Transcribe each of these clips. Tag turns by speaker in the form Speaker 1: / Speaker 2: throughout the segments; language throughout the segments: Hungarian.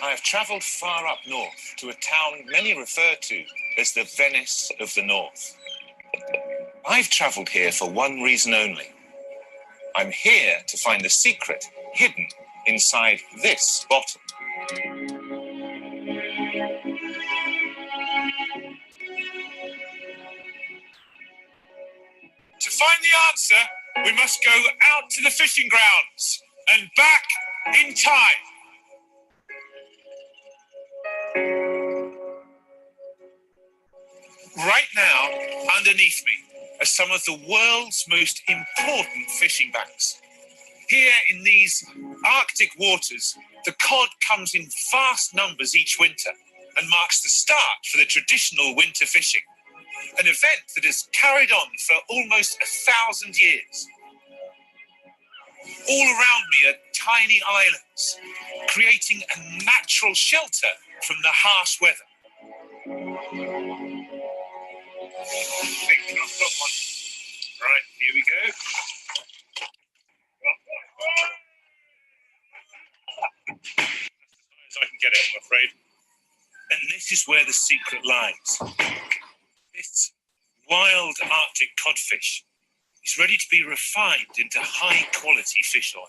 Speaker 1: I have travelled far up north to a town many refer to as the Venice of the North. I've travelled here for one reason only. I'm here to find the secret hidden inside this bottle. To find the answer, we must go out to the fishing grounds and back in time. Right now, underneath me, are some of the world's most important fishing banks. Here in these Arctic waters, the cod comes in vast numbers each winter and marks the start for the traditional winter fishing, an event that has carried on for almost 1,000 years. All around me are tiny islands, creating a natural shelter from the harsh weather. I think I've got one. Right, here we go. As high as I can get it, I'm afraid. And this is where the secret lies. This wild Arctic codfish is ready to be refined into high-quality fish oil.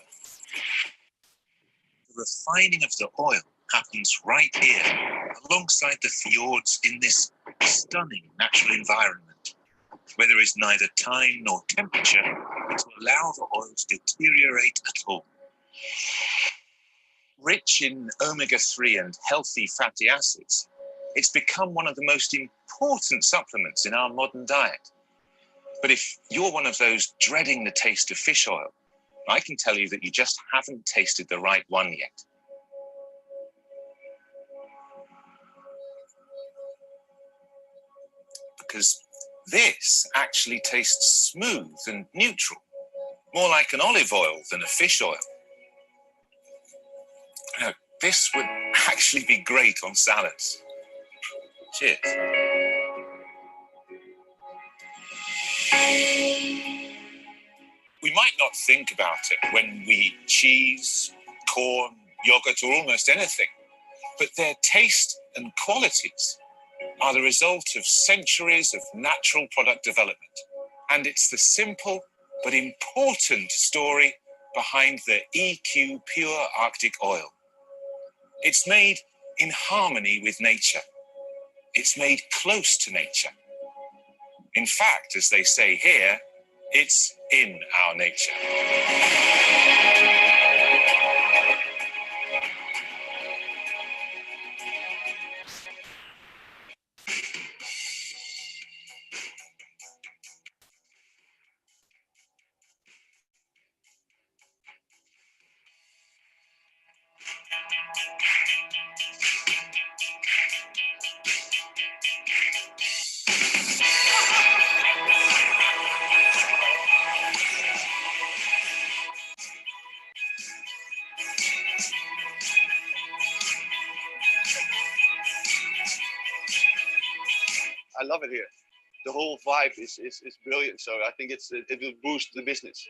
Speaker 1: The refining of the oil happens right here, alongside the fjords in this stunning natural environment, where there is neither time nor temperature to allow the oil to deteriorate at all. Rich in omega-3 and healthy fatty acids, it's become one of the most important supplements in our modern diet. But if you're one of those dreading the taste of fish oil, I can tell you that you just haven't tasted the right one yet. Because this actually tastes smooth and neutral, more like an olive oil than a fish oil. Now, this would actually be great on salads. Cheers. We might not think about it when we eat cheese, corn, yogurt, or almost anything, but their taste and qualities are the result of centuries of natural product development. And it's the simple but important story behind the EQ Pure Arctic Oil. It's made in harmony with nature. It's made close to nature. In fact, as they say here, it's in our nature.
Speaker 2: I love it here. The whole vibe is brilliant. So I think it will boost the business.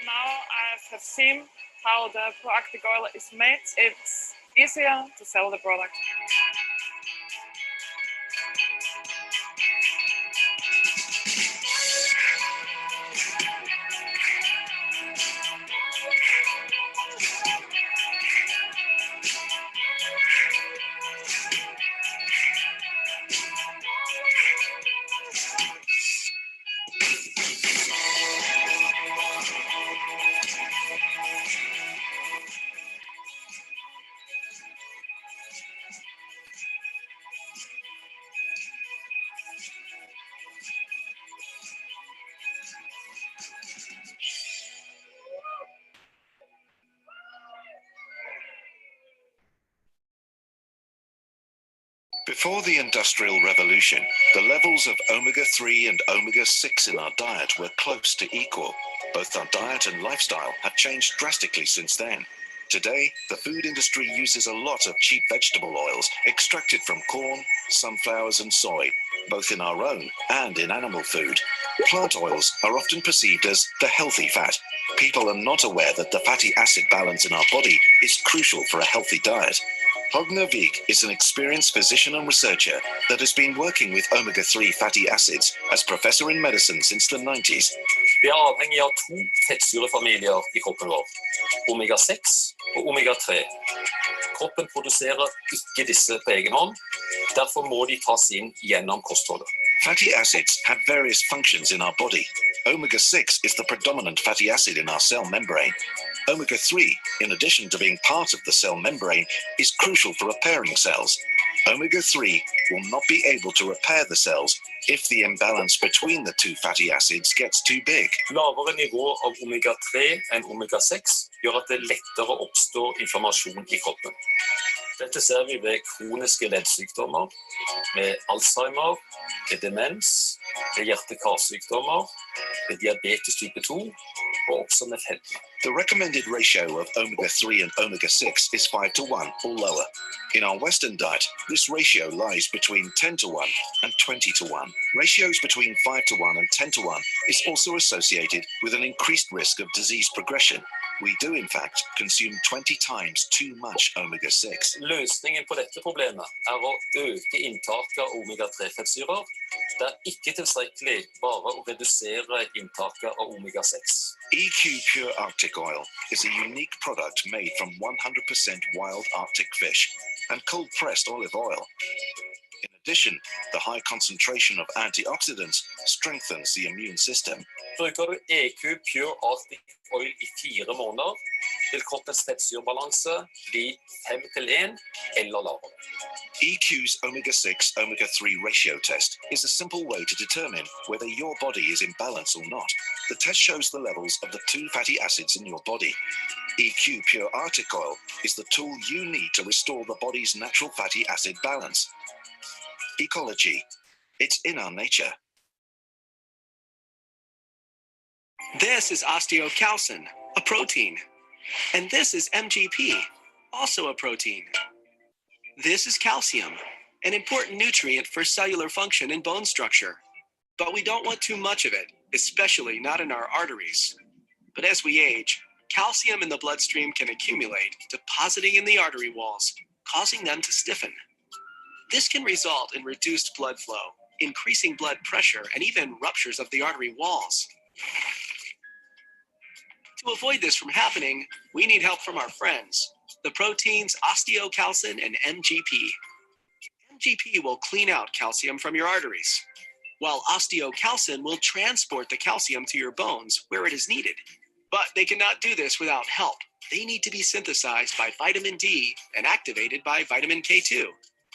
Speaker 3: Now I have seen how the Arctic oil is made. It's easier to sell the product.
Speaker 4: Before the Industrial Revolution, the levels of omega-3 and omega-6 in our diet were close to equal. Both our diet and lifestyle have changed drastically since then. Today, the food industry uses a lot of cheap vegetable oils extracted from corn, sunflowers and soy, both in our own and in animal food. Plant oils are often perceived as the healthy fat, people are not aware that the fatty acid balance in our body is crucial for a healthy diet. HOGNE VIK is an experienced physician and researcher that has been working with omega-3 fatty acids as professor in medicine since the 90s.
Speaker 5: Vi er avhengig av to fettsyrefamilier i kroppen vår, omega-6 og omega-3. Kroppen produserer ikke disse på egen hånd, derfor må de tas inn gjennom kostholdet.
Speaker 4: Fatty acids have various functions in our body. Omega-6 is the predominant fatty acid in our cell membrane. Omega-3, in addition to being part of the cell membrane, is crucial for repairing cells. Omega-3 will not be able to repair the cells if the imbalance between the two fatty acids gets too big.
Speaker 5: Lavere nivå av omega-3 enn omega-6 gjør at det lettere oppstår inflammasjon i kroppen. Dette ser vi ved kroniske leddsykdommer, med Alzheimer, ved demens, ved hjerte-karsykdommer, ved diabetes type 2 og også med fedme.
Speaker 4: The recommended ratio of omega-3 and omega-6 is 5 to 1 or lower. In our Western diet, this ratio lies between 10 to 1 and 20 to 1. Ratios between 5 to 1 and 10 to 1 is also associated with an increased risk of disease progression. We do, in fact, consume 20 times too much omega-6.
Speaker 5: Løsningen på dette problemet å øke inntaket av omega-3-fettsyrer. Det ikke tilstrekkelig bare å redusere inntaket av omega-6.
Speaker 4: EQ Pure Arctic Oil is a unique product made from 100% wild Arctic fish and cold-pressed olive oil. In addition, the high concentration of antioxidants strengthens the immune system.
Speaker 5: Bruker du EQ Pure Arctic Oil i 4 måneder, vil kroppens fettsyrebalanse bli 5-1 eller lavere.
Speaker 4: EQ's omega-6, omega-3 ratio test is a simple way to determine whether your body is in balance or not. The test shows the levels of the two fatty acids in your body. EQ Pure Arctic Oil is the tool you need to restore the body's natural fatty acid balance. Ecology. It's in our nature.
Speaker 6: This is osteocalcin, a protein. And this is MGP, also a protein. This is calcium, an important nutrient for cellular function and bone structure. But we don't want too much of it, especially not in our arteries. But as we age, calcium in the bloodstream can accumulate, depositing in the artery walls, causing them to stiffen. This can result in reduced blood flow, increasing blood pressure, and even ruptures of the artery walls. To avoid this from happening, we need help from our friends, the proteins osteocalcin and MGP. MGP will clean out calcium from your arteries, while osteocalcin will transport the calcium to your bones where it is needed. But they cannot do this without help. They need to be synthesized by vitamin D and activated by vitamin K2.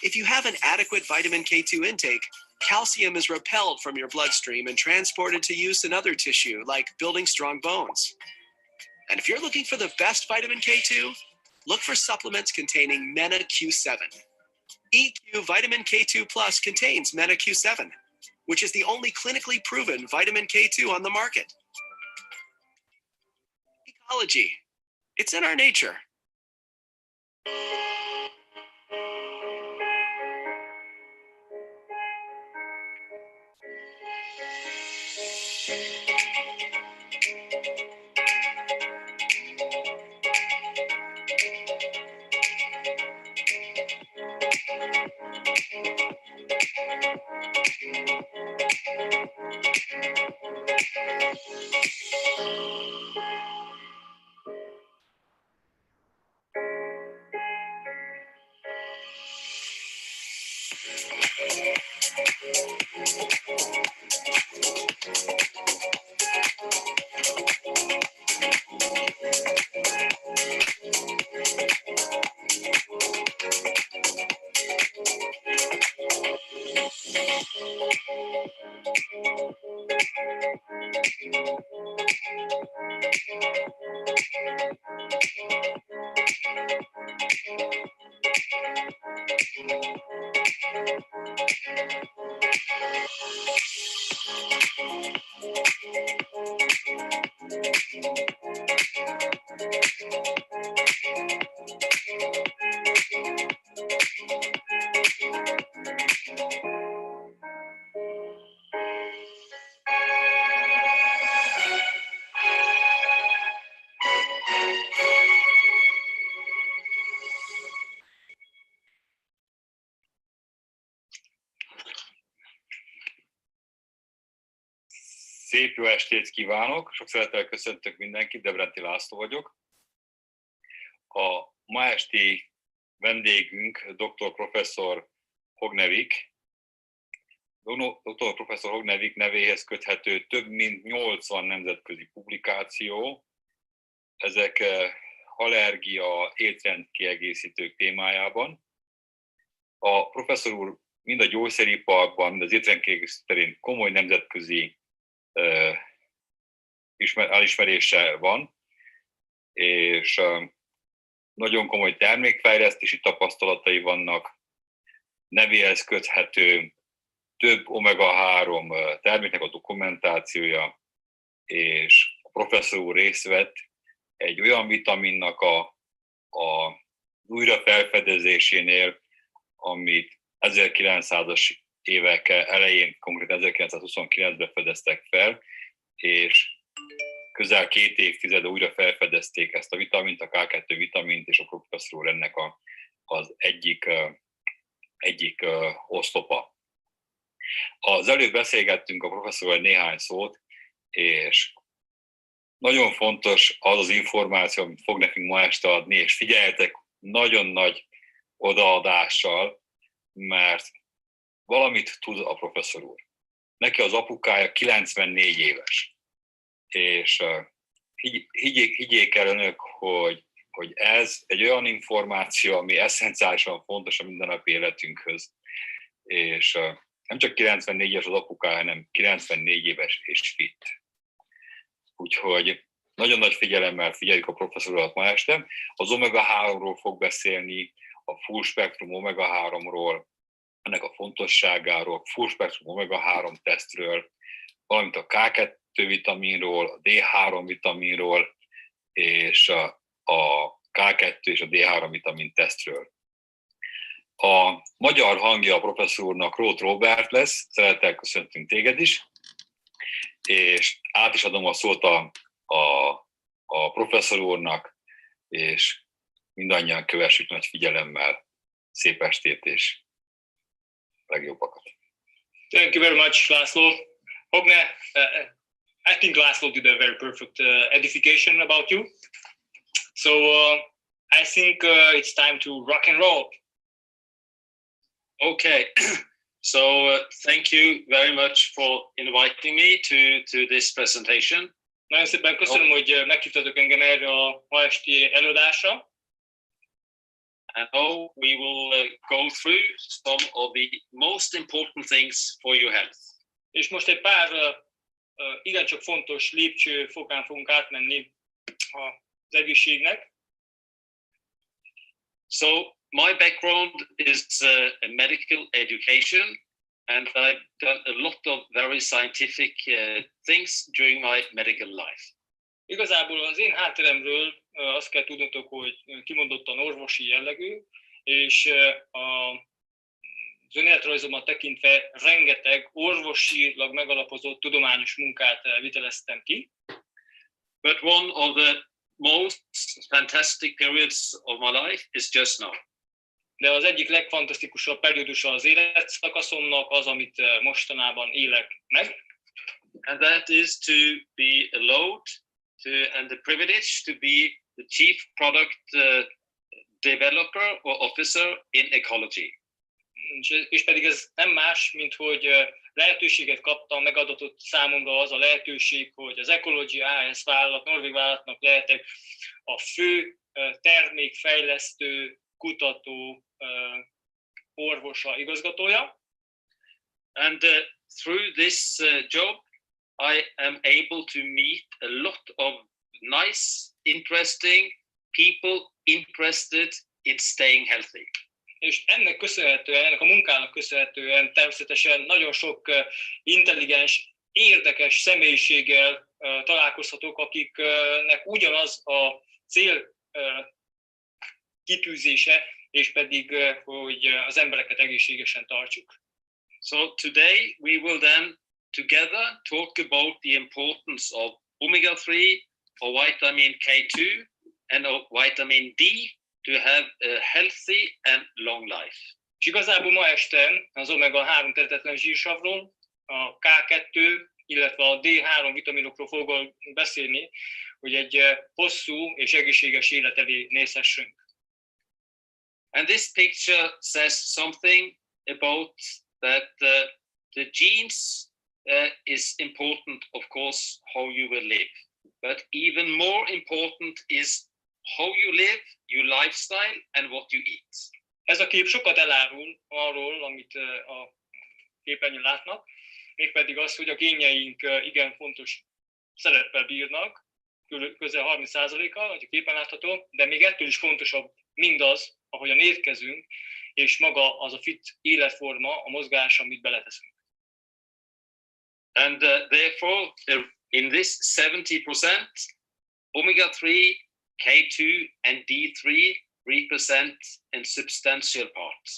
Speaker 6: If you have an adequate vitamin K2 intake, calcium is repelled from your bloodstream and transported to use in other tissue, like building strong bones. And if you're looking for the best vitamin K2, look for supplements containing MENA-Q7. EQ Vitamin K2 Plus contains MENA-Q7, which is the only clinically proven vitamin K2 on the market. Ecology. It's in our nature.
Speaker 7: Szép jó estét kívánok! Sok szeretettel köszöntök mindenkit, Debrenti László vagyok. A ma esti vendégünk dr. professzor HOGNE VIK. Dr. professzor HOGNE VIK nevéhez köthető több mint 80 nemzetközi publikáció. Ezek allergia, étrendkiegészítők témájában. A professzor úr mind a gyógyszeriparban, mind az étrendkiegészítő terén komoly nemzetközi elismerése van, és nagyon komoly termékfejlesztési tapasztalatai vannak, nevéhez köthető több omega-3 terméknek a dokumentációja, és a professzor úr részt vett egy olyan vitaminnak a újrafelfedezésénél, amit 1900-as évek elején, konkrétan 1929-ben fedeztek fel, és közel 2 évtizede újra felfedezték ezt a vitamint, a K2 vitamint, és a professzor úr ennek az egyik oszlopa. Az előbb beszélgettünk a professzorral néhány szót, és nagyon fontos az az információ, amit fog nekünk ma este adni, és figyeljetek nagyon nagy odaadással, mert valamit tud a professzor úr. Neki az apukája 94 éves, és higgyék el önök, hogy ez egy olyan információ, ami esszenciálisan fontos a mindennapi életünkhöz, és nem csak 94 éves az apukája, hanem 94 éves és fit. Úgyhogy nagyon nagy figyelemmel figyeljük a professzor urat ma este. Az Omega-3-ról fog beszélni, a full spektrumú Omega-3-ról, ennek a fontosságáról, full spektrum Omega-3 tesztről, valamint a K2 vitaminról, a D3 vitaminról, és a K2 és a D3 vitamin tesztről. A magyar hangja a professzor úrnak Róth Róbert lesz, szeretettel köszöntünk téged is, és át is adom a szót a professzor úrnak, és mindannyian kövessük nagy figyelemmel. Szép estét és legjobbakat.
Speaker 8: Thank you very much, László. Hogne, I think László did a very perfect edification about you. So I think it's time to rock and roll.
Speaker 5: Okay, so thank you very much for inviting me to this presentation.
Speaker 8: Nagyon szépen köszönöm, hogy meghívtatok engem erre a ma esti előadásra.
Speaker 5: And now we will go through some of the most important things for your health.
Speaker 8: És most egy pár igencsak fontos lépcsőfokán fogunk átmenni az egészségnek.
Speaker 5: So my background is a medical education, and I've done a lot of very scientific things during my medical life.
Speaker 8: Igazából az én hátteremről azt kell tudnotok, hogy kimondottan orvosi jellegű, és az önéletrajzomat tekintve rengeteg orvosilag megalapozott tudományos munkát viteleztem ki.
Speaker 5: But one of the most fantastic periods of my life is just now.
Speaker 8: De az egyik legfantasztikusabb periódusa az életszakaszomnak az, amit mostanában élek meg.
Speaker 5: And that is to be allowed and the privilege to be the chief product developer or officer in ecology.
Speaker 8: És pedig ez nem más, mint hogy lehetőséget kaptam, megadatott számomra az a lehetőség, hogy az Ecology AS vállalat, norvég vállalatnak lehetek a fő termékfejlesztő, kutató, orvosa, igazgatója.
Speaker 5: And through this job, I am able to meet a lot of nice, interesting people interested in staying healthy.
Speaker 8: És ennek köszönhetően, ennek a munkának köszönhetően természetesen nagyon sok intelligens, érdekes személyiséggel találkozhatok, akiknek ugyanaz a cél kitűzése, és pedig, hogy az embereket egészségesen tartsuk.
Speaker 5: So today we will then together talk about the importance of omega-3, or vitamin K2, and of vitamin D to have a healthy and long life.
Speaker 8: És igazából ma este az omega-3 tehetetlen zsírsavról, a K2, illetve a D3 vitaminokról fogok beszélni, hogy egy hosszú és egészséges élet elé nézhessünk.
Speaker 9: And this picture says something about that the genes is important, of course, how you will live. But even more important is how you live, your lifestyle, and what you eat.
Speaker 8: Ez a kép sokat elárul arról, amit a képernyőn látnak, mégpedig az, hogy a génjeink igen fontos szereppel bírnak, közel 30%-a, hogy a képen látható, de még ettől is fontosabb mindaz, ahogyan étkezünk, és maga az a fit életforma, a mozgás, amit beleteszünk.
Speaker 9: And therefore, in this 70%, omega-3, K2, and D3 represent a substantial part.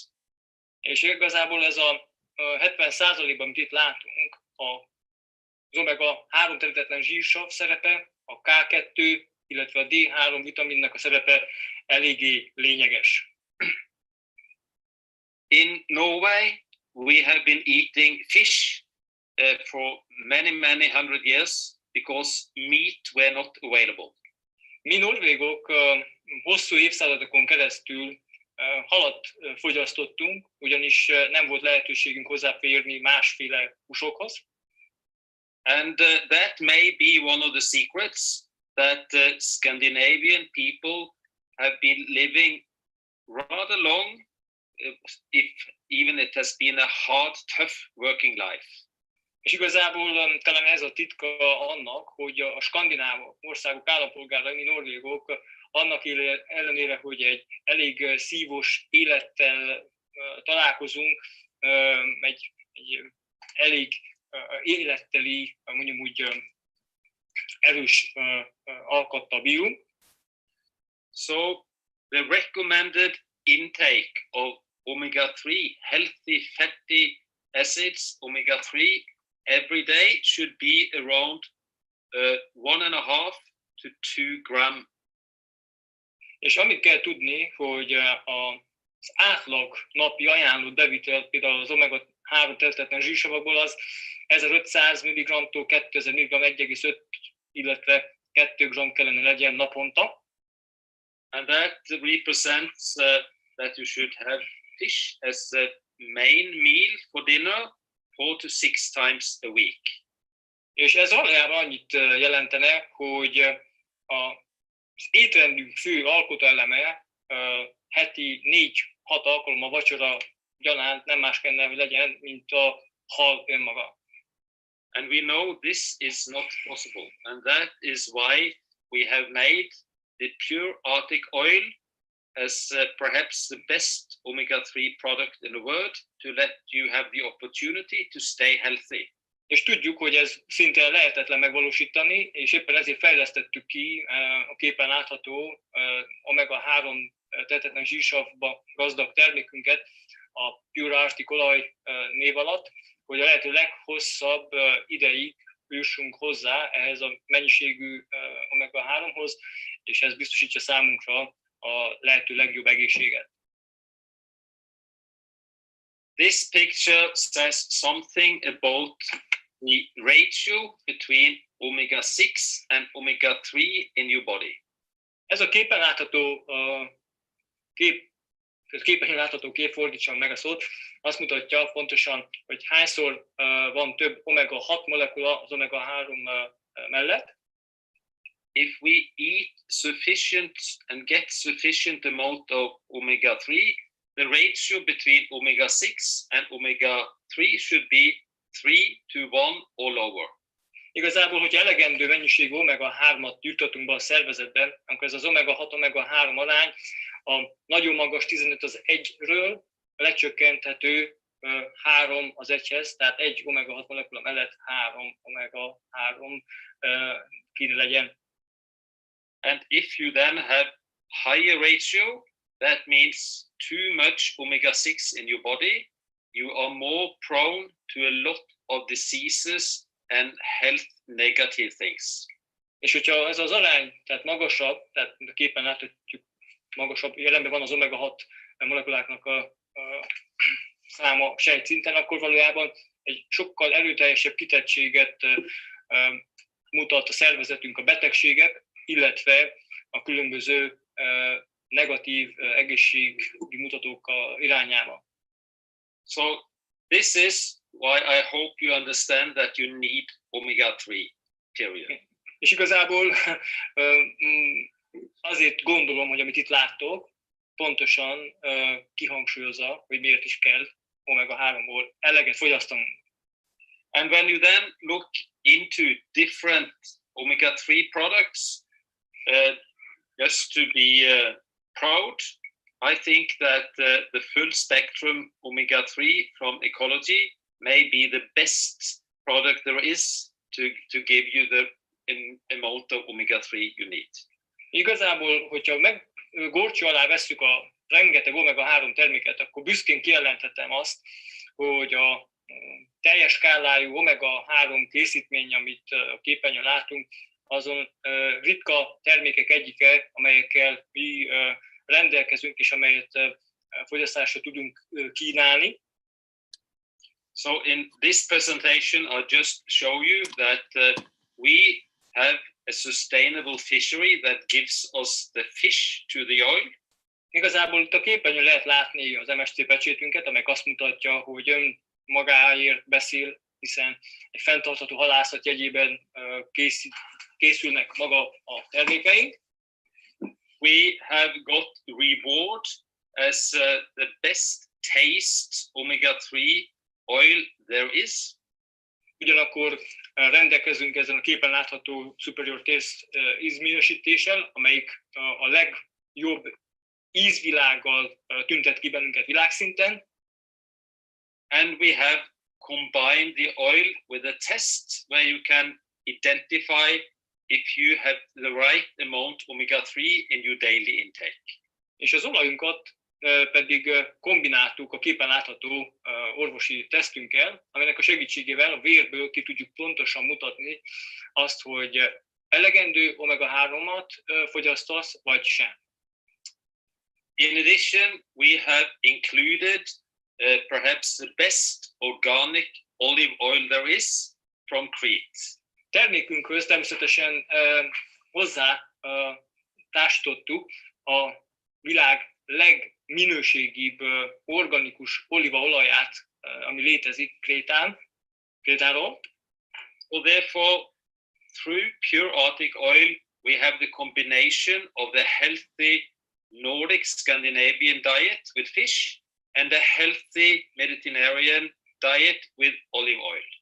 Speaker 8: És igazából ez a 70%-ban, amit itt látunk, az omega-3 területlen zsírsav szerepe, a K2, illetve a D3 vitaminnak a szerepe eléggé lényeges.
Speaker 9: In Norway, we have been eating fish for many hundred years because meat were not available.
Speaker 8: Mi norvégok hosszú évszázadokon keresztül halat fogyasztottunk, ugyanis nem volt lehetőségünk hozzáférni másféle húsokhoz.
Speaker 9: And that may be one of the secrets that Scandinavian people have been living rather long, if even it has been a hard, tough working life.
Speaker 8: És igazából talán ez a titka annak, hogy a skandináv országok állampolgárai, mi norvégok, annak ellenére, hogy egy elég szívós élettel találkozunk, egy elég életteli, mondjuk úgy erős alkattal bírunk.
Speaker 9: So the recommended intake of omega-3, healthy fatty acids, omega-3, every day should be around 1.5 to 2 gram.
Speaker 8: És amit kell tudni, hogy az átlag napi ajánlott bevitel például az omega-3 területlen zsírsavakból az 1500 mg-tól 2000 mg 1,5, illetve 2 g kellene legyen naponta.
Speaker 9: And that represents that you should have fish as the main meal for dinner 4 to 6 times a week.
Speaker 8: És ez valójában annyit jelentene, hogy az étrendünk fő alkotóeleme heti 4-6 alkalommal vacsora gyanánt nem más kellene, hogy legyen, mint a hal önmaga.
Speaker 9: And we know this is not possible, and that is why we have made the pure Arctic oil as perhaps the best omega-3 product in the world to let you have the opportunity to stay healthy.
Speaker 8: És tudjuk, hogy ez szinte lehetetlen megvalósítani, és éppen ezért fejlesztettük ki a képen látható omega-3 területlen zsírsavba gazdag termékünket a Pure Arctic olaj név alatt, hogy a lehető leghosszabb ideig jussunk hozzá ehhez a mennyiségű omega-3-hoz, és ez biztosítja számunkra a lehető legjobb egészséget.
Speaker 9: This picture says something about the ratio between omega-6 and omega-3 in your body.
Speaker 8: Ez a képen látható kép, fordítsam meg a szót, azt mutatja pontosan, hogy hányszor van több omega-6 molekula az omega-3 mellett.
Speaker 9: If we eat sufficient and get sufficient amount of omega-3, the ratio between omega-6 and omega-3 should be 3 to 1 or lower.
Speaker 8: Igazából, hogyha elegendő mennyiségű omega-3-at juttatunk be a szervezetben, akkor ez az omega-6, omega-3 arány a nagyon magas 15 az 1-ről lecsökkenthető 3 az 1-hez, tehát egy omega-6 molekula mellett 3 omega-3 kéne legyen.
Speaker 9: And if you then have higher ratio, that means too much omega-6 in your body, you are more prone to a lot of diseases and health negative things.
Speaker 8: És hogyha ez az arány, tehát magasabb, tehát a képen láthatjuk, magasabb jelenben van az omega-6 molekuláknak a száma sejtszinten, akkor valójában egy sokkal erőteljesebb kitettséget mutat a szervezetünk a betegségek, illetve a különböző negatív egészségügyi mutatók irányába.
Speaker 9: So this is why I hope you understand that you need omega-3, period.
Speaker 8: És igazából azért gondolom, hogy amit itt láttok, pontosan kihangsúlyozza, hogy miért is kell omega-3-ból eleget fogyasztanunk.
Speaker 9: And when you then look into different omega-3 products, just to be proud, I think that the full spectrum omega-3 from Ecology may be the best product there is to give you the amount of omega-3 you need.
Speaker 8: Igazából, hogyha górcső alá vesszük a rengeteg omega-3 terméket, akkor büszkén kijelenthetem azt, hogy a teljes skálájú omega-3 készítmény, amit a képernyőn látunk, azon ritka termékek egyike, amelyekkel mi rendelkezünk, és amelyet fogyasztásra tudunk kínálni.
Speaker 9: So in this presentation, I'll just show you that we have a sustainable fishery that gives us the fish to the oil.
Speaker 8: Igazából itt a képernyőn lehet látni az MSC pecsétünket, amely azt mutatja, hogy magáért beszél, hiszen egy fenntartható halászat jegyében készülnek maga a termékeink.
Speaker 9: We have got reward as the best taste omega-3 oil there is.
Speaker 8: Ugyanakkor rendelkezünk ezen a képen látható superior taste ízminősítéssel, amelyik a legjobb ízvilággal tüntet ki bennünket világszinten.
Speaker 9: And we have combined the oil with a test where you can identify if you have the right amount omega-3 in your daily intake.
Speaker 8: És az olajunkat pedig kombináltuk a képen látható orvosi tesztünkkel, aminek a segítségével a vérből ki tudjuk pontosan mutatni azt, hogy elegendő omega-3-at fogyasztasz, vagy sem.
Speaker 9: In addition, we have included perhaps the best organic olive oil there is from Crete.
Speaker 8: Termékünkhöz természetesen hozzá társítottuk a világ legminőségibb organikus olívaolaját, ami létezik Krétáról.
Speaker 9: So therefore, through pure Arctic oil, we have the combination of the healthy Nordic Scandinavian diet with fish and a healthy Mediterranean diet with olive oil.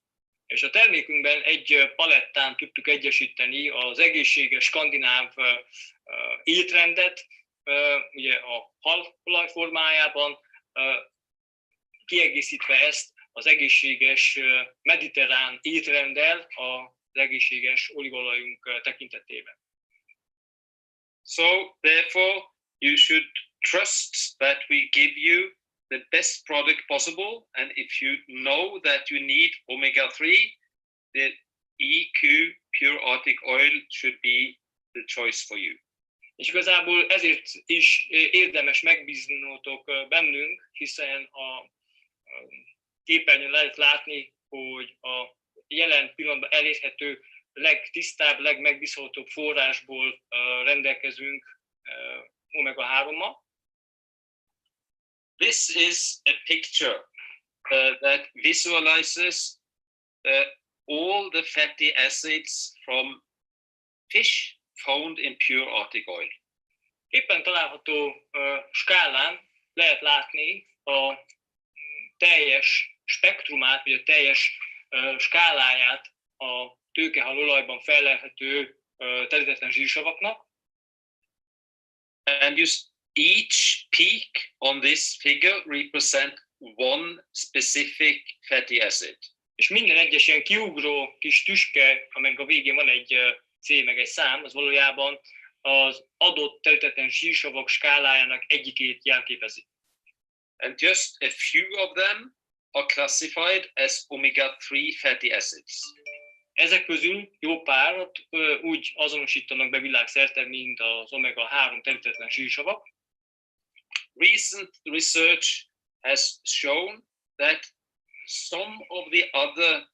Speaker 8: És a termékünkben egy palettán tudtuk egyesíteni az egészséges skandináv étrendet, ugye a halolaj formájában, kiegészítve ezt az egészséges mediterrán étrenddel az egészséges olívaolajunk tekintetében.
Speaker 9: So therefore you should trust that we give you the best product possible, and if you know that you need omega-3, the EQ Pure Arctic Oil should be the choice for you.
Speaker 8: És igazából ezért is érdemes megbíznótok bennünk, hiszen a képernyőn lehet látni, hogy a jelen pillanatban elérhető legtisztább, legmegbízhatóbb forrásból rendelkezünk omega-3-mal.
Speaker 9: This is a picture that visualizes all the fatty acids from fish found in pure Arctic oil.
Speaker 8: Éppen található skálán lehet látni a teljes spektrumát, vagy a teljes skáláját a tőkehalolajban fellelhető területlen zsírsavaknak.
Speaker 9: And each peak on this figure represent one specific fatty acid.
Speaker 8: És minden egyes ilyen kiugró kis tüske, amelynek a végén van egy C meg egy szám, az valójában az adott területen zsírsavak skálájának egyikét jelképezi.
Speaker 9: And just a few of them are classified as omega-3 fatty acids.
Speaker 8: Ezek közül jó párat úgy azonosítanak be világszerte, mint az omega-3 területlen zsírsavak.
Speaker 9: Recent research has shown that some of the other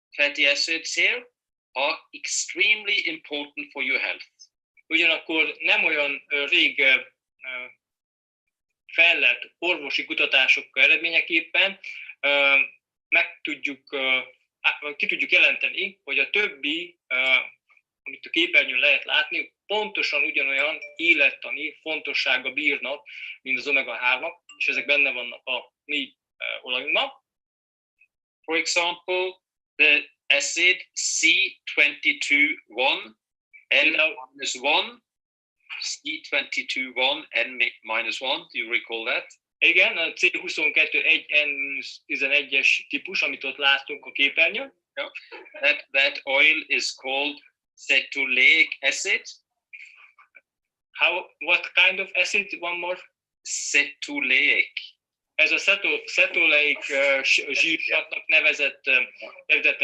Speaker 9: fatty acids here are extremely important for your health.
Speaker 8: Ugyanakkor nem olyan rég fejlett orvosi kutatások eredményeképpen ki tudjuk jelenteni, hogy a többi, amit a képernyőn lehet látni, pontosan ugyanolyan élettani fontossággal bírnak, mint az omega-3-ak, és ezek benne vannak a mi olajunkban.
Speaker 9: For example, the acid C22-1 N-1, C22-1 N-1, do you recall that?
Speaker 8: Igen, a C22-N11-es típus, amit ott látunk a képernyőn.
Speaker 9: Yeah. That oil is called cetulleic acid.
Speaker 8: What kind of acid? One more?
Speaker 9: Cetulleic.
Speaker 8: Ez a cetulleic zsírsavnak nevezett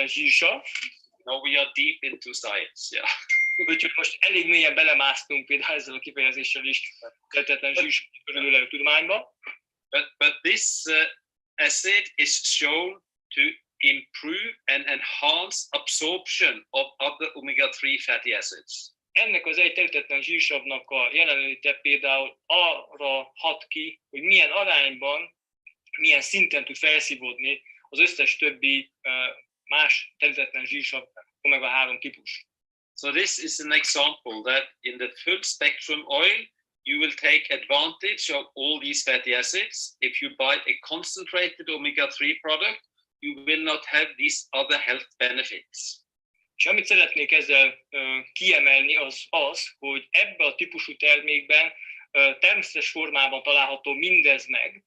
Speaker 8: zsírsav.
Speaker 9: Now we are deep into science, yeah.
Speaker 8: Úgyhogy most elég mélyen belemásztunk például ezzel a kifejezéssel is tehetetlen zsírsav körülülevő tudományba.
Speaker 9: But this acid is shown to improve and enhance absorption of other omega-3 fatty acids.
Speaker 8: Ennek az egy tehetetlen zsírsavnak a jelenléte például arra hat ki, hogy milyen arányban, milyen szinten tud felszívódni az összes többi más tehetetlen zsírsav omega-3 típus.
Speaker 9: So this is an example that in the full spectrum oil, you will take advantage of all these fatty acids. If you buy a concentrated omega-3 product, you will not have these other health benefits.
Speaker 8: És amit szeretnék ezzel kiemelni, az, hogy ebben a típusú termékben természetes formában található mindez meg,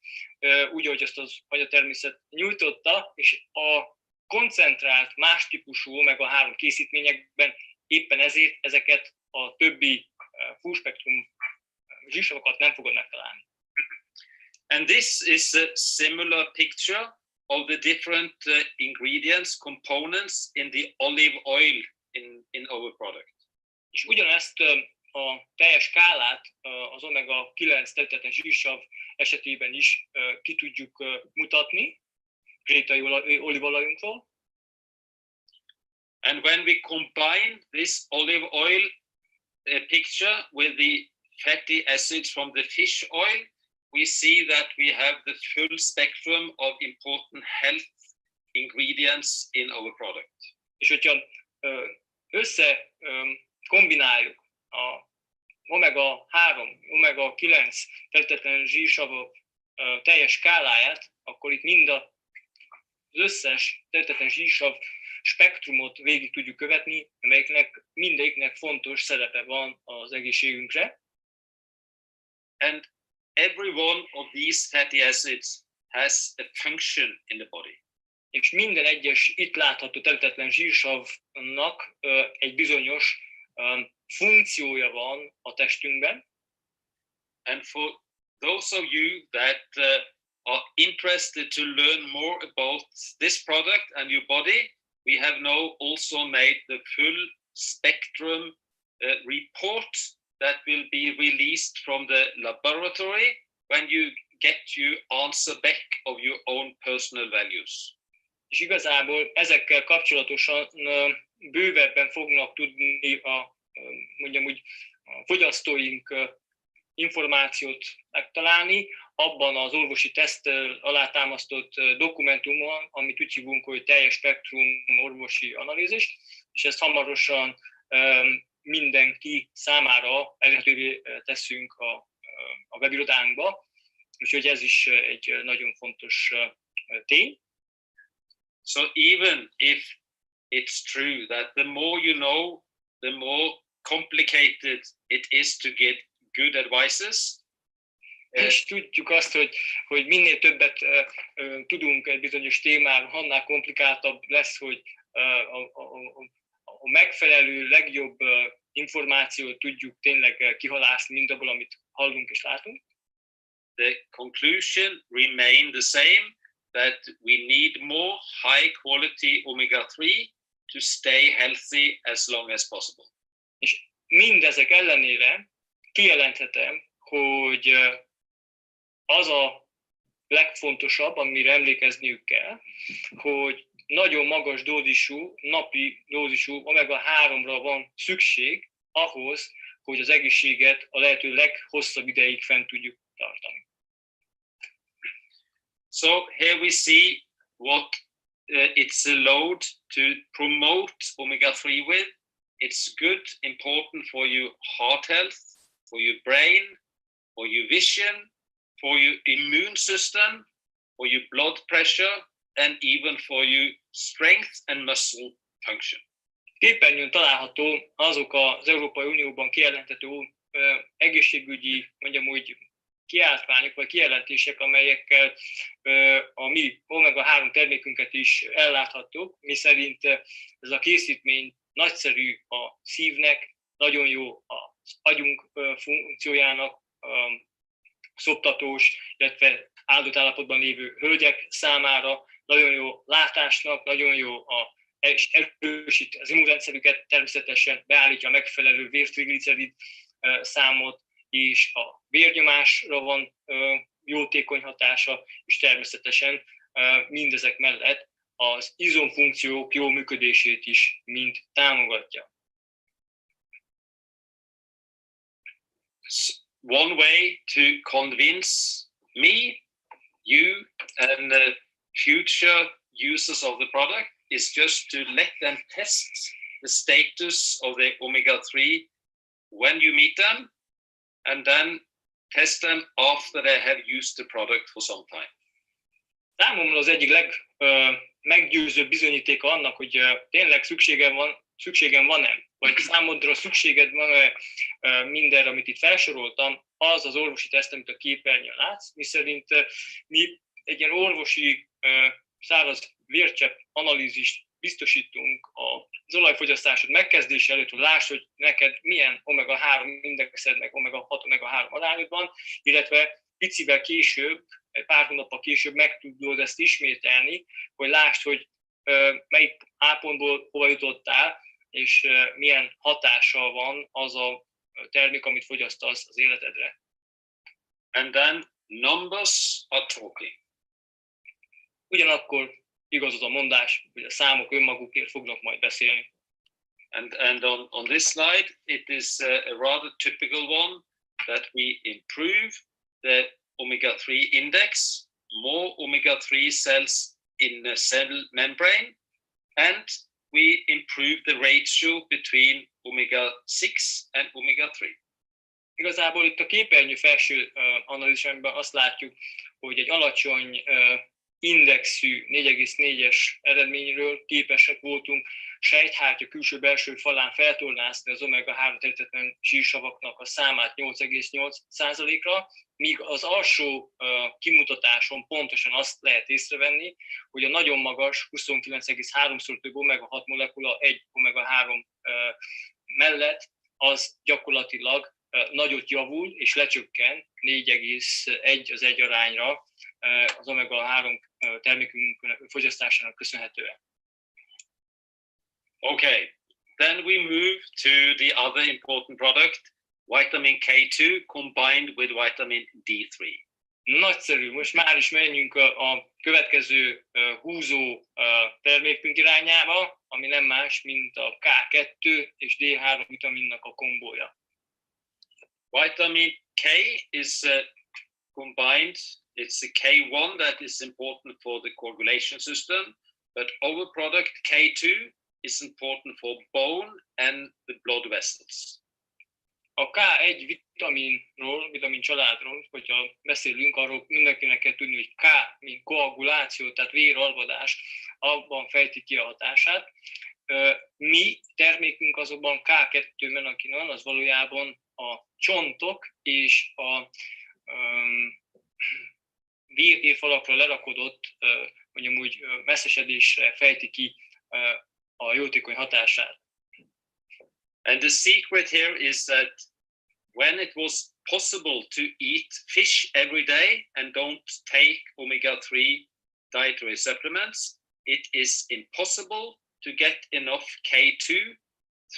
Speaker 8: úgy, ahogy azt az agyatermészet nyújtotta, és a koncentrált más típusú omega-3 készítményekben éppen ezért ezeket a többi full spektrum zsírsavakat nem fogod megtalálni.
Speaker 9: And this is a similar picture of the different ingredients, components in the olive oil in our product.
Speaker 8: És ugyanezt a teljes skálát az omega-9 tehetetlen zsírsav esetében is ki tudjuk mutatni, krétai olívaolajunkról.
Speaker 9: And when we combine this olive oil picture with the fatty acids from the fish oil, we see that we have the full spectrum of important health ingredients in our product.
Speaker 8: És hogyha kombináljuk a omega-3, omega-9 tehetetlen zsírsavok teljes skáláját, akkor itt mind az összes tehetetlen zsírsav spektrumot végig tudjuk követni, amelyeknek mindegyiknek fontos szerepe van az egészségünkre.
Speaker 9: And every one of these fatty acids has a function in the body.
Speaker 8: És minden egyes itt látható tehetetlen zsírsavnak egy bizonyos funkciója van a testünkben.
Speaker 9: And for those of you that are interested to learn more about this product and your body, we have now also made the full spectrum report that will be released from the laboratory when you get your answer back of your own personal values.
Speaker 8: És igazából ezekkel kapcsolatosan bővebben fognak tudni mondjam úgy, a fogyasztóink információt megtalálni abban az orvosi teszttel alátámasztott dokumentumon, amit úgy hívunk, hogy teljes spektrum orvosi analízis, és ezt hamarosan mindenki számára elérhetővé teszünk a webirodánkba, úgyhogy ez is egy nagyon fontos tény.
Speaker 9: So even if it's true that the more you know, the more complicated it is to get good advices.
Speaker 8: És tudjuk azt, hogy minél többet tudunk egy bizonyos témáról, annál komplikáltabb lesz, hogy a megfelelő, legjobb információt tudjuk tényleg kihalászni mindabból, amit hallunk és látunk.
Speaker 9: The conclusion remain the same, that we need more high quality omega-3 to stay healthy as long as possible.
Speaker 8: És mindezek ellenére kijelenthetem, hogy az a legfontosabb, amire emlékezniük kell, hogy nagyon magas dózisú, napi dózisú omega-3-ra van szükség ahhoz, hogy az egészséget a lehető leghosszabb ideig fent tudjuk tartani.
Speaker 9: So here we see what it's allowed to promote omega-3 with. It's good, important for your heart health, for your brain, for your vision, for your immune system, for your blood pressure, and even for your strength and muscle function.
Speaker 8: Képernyőn található azok az Európai Unióban kijelenthető egészségügyi, mondjam úgy, kiáltványok vagy kijelentések, amelyekkel a mi omega-3 termékünket is elláthattuk, miszerint ez a készítmény nagyszerű a szívnek, nagyon jó az agyunk funkciójának, szoptatós, illetve áldott állapotban lévő hölgyek számára, nagyon jó látásnak, nagyon jó és erősít az immunrendszerüket, természetesen beállítja a megfelelő vértriglicerid számot, és a vérnyomásra van jótékony hatása, és természetesen mindezek mellett az izomfunkciók jó működését is mind támogatja.
Speaker 9: One way to convince me, you, and the future users of the product is just to let them test the status of the omega-3 when you meet them, and then test them after they have used the product for some time.
Speaker 8: Számomra az egyik legmeggyőzőbb bizonyítéka annak, hogy tényleg szükségem van-e, vagy számodra szükséged van-e mindenre, amit itt felsoroltam, az az orvosi teszt, amit a képernyőn látsz, miszerint mi egy ilyen orvosi száraz vércsepp analízist biztosítunk az olajfogyasztásod megkezdése előtt, hogy lásd, hogy neked milyen omega-3 indexed, meg omega-6, omega-3 arányod van, illetve picivel később, egy pár hónappal később meg tudod ezt ismételni, hogy lásd, hogy melyik A-pontból hova jutottál, és milyen hatással van az a termék, amit fogyasztasz az életedre.
Speaker 9: And then numbers are talking.
Speaker 8: Ugyanakkor igaz az a mondás, hogy a számok önmagukért fognak majd beszélni.
Speaker 9: And on this slide, it is a rather typical one that we improve the omega-3 index, more omega-3 cells in the cell membrane, and we improve the ratio between omega-6 and omega-3.
Speaker 8: Igazából itt a képernyő felső analízisában azt látjuk, hogy egy alacsony indexű 4,4-es eredményről képesek voltunk sejthártya külső-belső falán feltornászni az omega-3 területetlen zsírsavaknak a számát 8,8%-ra, míg az alsó kimutatáson pontosan azt lehet észrevenni, hogy a nagyon magas 29,3-szor több omega-6 molekula egy omega-3 mellett az gyakorlatilag nagyot javul és lecsökken 4,1 az 1 arányra az omega-3 termékünk fogyasztásának köszönhetően.
Speaker 9: Okay, then we move to the other important product, vitamin K2 combined with vitamin D3.
Speaker 8: Nagyszerű, most már is menjünk a következő húzó termékünk irányába, ami nem más, mint a K2 és D3 vitaminnak a kombója.
Speaker 9: Vitamin K is combined. It's the K1 that is important for the coagulation system, but our product K2 is important for bone and the blood vessels.
Speaker 8: A K1 vitamin családról, hogyha beszélünk, arról mindenkinek kell tudni, hogy K, mint koaguláció, tehát véralvadás, abban fejti ki a hatását. Mi termékünk azonban K2 menakinon, az valójában a csontok és a vérérfalakra lerakodott, mondjam úgy, messzesedésre fejti ki a jótékony hatását.
Speaker 9: And the secret here is that when it was possible to eat fish every day and don't take omega-3 dietary supplements, it is impossible to get enough K2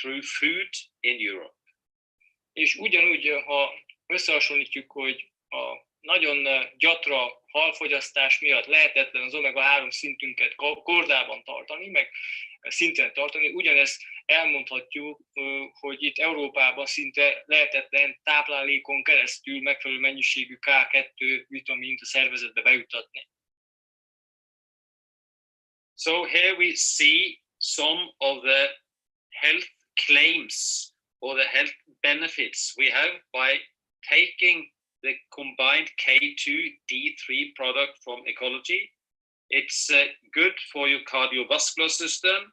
Speaker 9: through food in Europe.
Speaker 8: És ugyanúgy, ha összehasonlítjuk, hogy a nagyon gyatra halfogyasztás miatt lehetetlen az omega-3 szintünket kordában tartani, meg szinten tartani. Ugyanezt elmondhatjuk, hogy itt Európában szinte lehetetlen táplálékon keresztül megfelelő mennyiségű K2 vitamint a szervezetbe bejuttatni.
Speaker 9: So here we see some of the health claims or the health benefits we have by taking the combined K2 D3 product from Ecology. It's good for your cardiovascular system,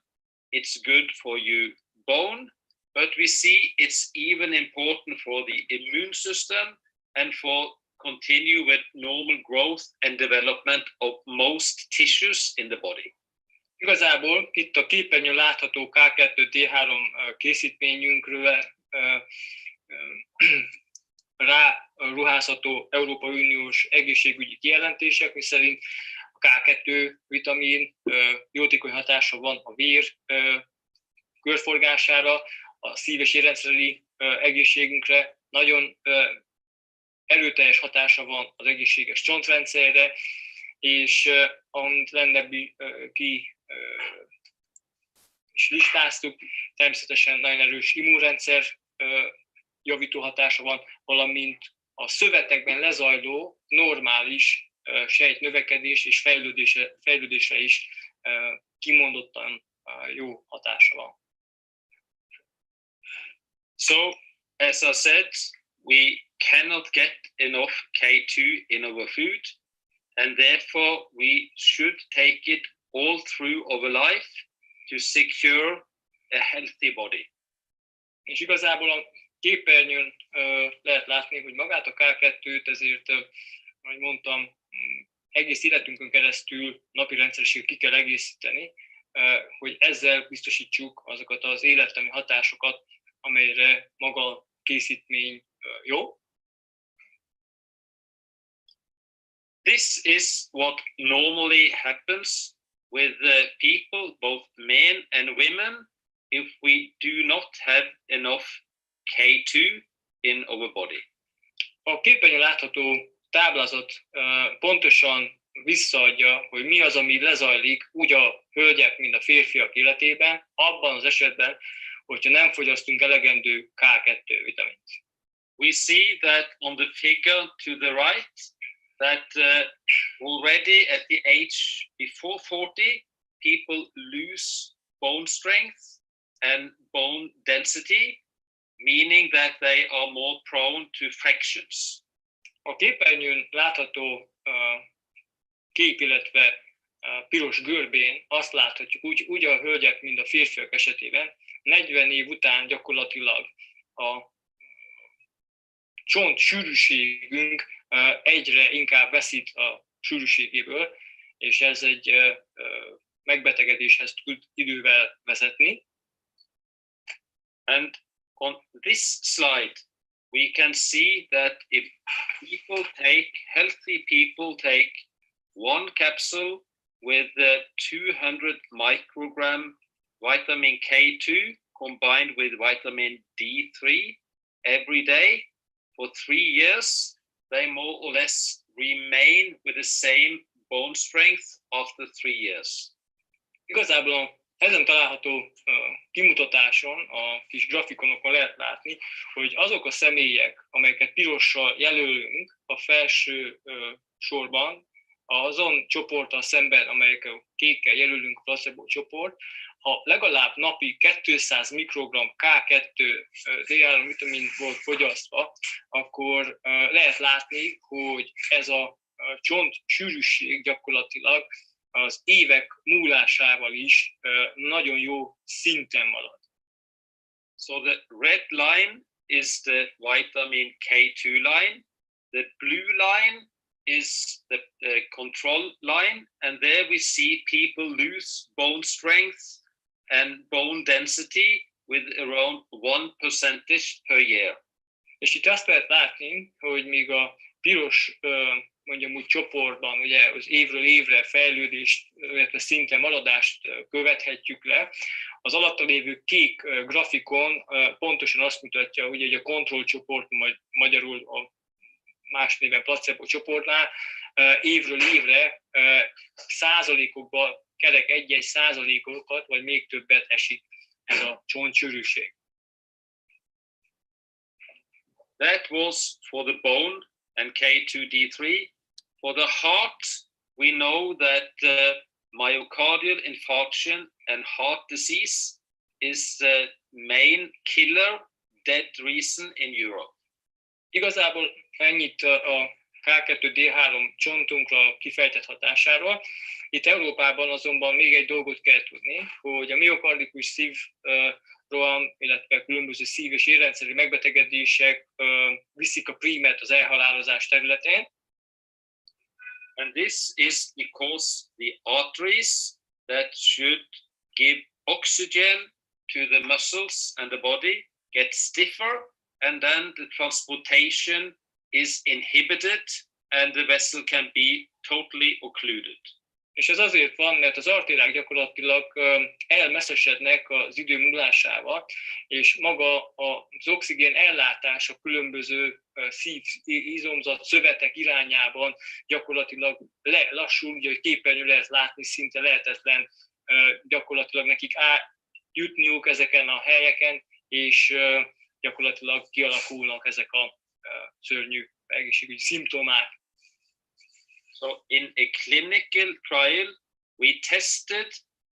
Speaker 9: it's good for your bone, but we see it's even important for the immune system and for continue with normal growth and development of most tissues in the body.
Speaker 8: Igazából itt a képernyőn látható K2-T3 készítményünkről ráruházható Európai Uniós egészségügyi kijelentések, miszerint a K2 vitamin jótékony hatása van a vér körforgására, a szív- és érrendszeri egészségünkre, nagyon erőteljes hatása van az egészséges csontrendszerre, és amit lennebbi is listáztuk, természetesen nagyon erős immunrendszer javító hatása van, valamint a szövetekben lezajló normális sejtnövekedés és fejlődésre is kimondottan jó hatása van.
Speaker 9: So, as I said, we cannot get enough K2 in our food, and therefore we should take it all through our life to secure a healthy body.
Speaker 8: És igazából a képernyőn lehet látni, hogy magát a K2-t ezért, ahogy mondtam, egész életünkön keresztül napi rendszerességgel ki kell egészíteni, hogy ezzel biztosítsuk azokat az élettani hatásokat, amelyre maga a készítmény jó.
Speaker 9: This is what normally happens with the people, both men and women, if we do not have enough K2 in our body.
Speaker 8: A képernyőn látható táblázat pontosan visszaadja, hogy mi az, ami lezajlik úgy a hölgyek, mint a férfiak életében, abban az esetben, hogyha nem fogyasztunk elegendő K2 vitamint.
Speaker 9: We see that on the figure to the right, that already at the age before 40, people lose bone strength and bone density, meaning that they are more prone to fractures.
Speaker 8: A képernyőn látható kék, illetve piros görbén azt láthatjuk, úgy a hölgyek, mint a férfiak esetében, 40 év után gyakorlatilag a csont sűrűségünk egyre inkább veszít a sűrűségéből, és ez egy megbetegedéshez tud idővel vezetni.
Speaker 9: And on this slide, we can see that if healthy people take one capsule with 200 microgram vitamin K2 combined with vitamin D3 every day for 3 years, they more or less remain with the same bone strength after 3 years.
Speaker 8: Igazából ezen található kimutatáson, a kis grafikonokon lehet látni, hogy azok a személyek, amelyeket pirossal jelölünk a felső sorban, azon csoporttal szemben, amelyeket kékkel jelölünk, placebo csoport, ha legalább napi 200 mikrogram K2 D3 vitamin volt fogyasztva, akkor lehet látni, hogy ez a csont sűrűség gyakorlatilag az évek múlásával is nagyon jó szinten marad.
Speaker 9: So the red line is the vitamin K2 line, the blue line is the control line, and there we see people lose bone strength and bone density with around 1% per year.
Speaker 8: És itt azt lehet látni, hogy még a piros mondjam úgy csoportban ugye az évről évre fejlődést, illetve szinte maradást követhetjük le. Az alatta lévő kék grafikon pontosan azt mutatja, hogy a kontrollcsoport, magyarul a más néven placebo csoportnál évről évre százalékokban kerek 1-1 százalékokat, vagy még többet esik ez a csontsűrűség.
Speaker 9: That was for the bone and K2D3. For the heart, we know that myocardial infarction and heart disease is the main killer death reason in Europe.
Speaker 8: Igazából ennyit a K2D3 csontunkra kifejtett hatásáról. Itt Európában azonban még egy dolgot kell tudni, hogy a miokardikus szívroham, illetve különböző szív- és érrendszeri megbetegedések viszik a prímet az elhalálozás területén.
Speaker 9: And this is because the arteries that should give oxygen to the muscles and the body get stiffer, and then the transportation is inhibited and the vessel can be totally occluded.
Speaker 8: És ez azért van, mert az artériák gyakorlatilag elmeszesednek az idő múlásával, és maga az oxigén ellátás a különböző szívizomzat szövetek irányában gyakorlatilag lassul, ugye, hogy képernyőn lehet látni, szinte lehetetlen gyakorlatilag nekik jutniuk ezeken a helyeken, és gyakorlatilag kialakulnak ezek a szörnyű egészségügyi szimptomák.
Speaker 9: So in a clinical trial, we tested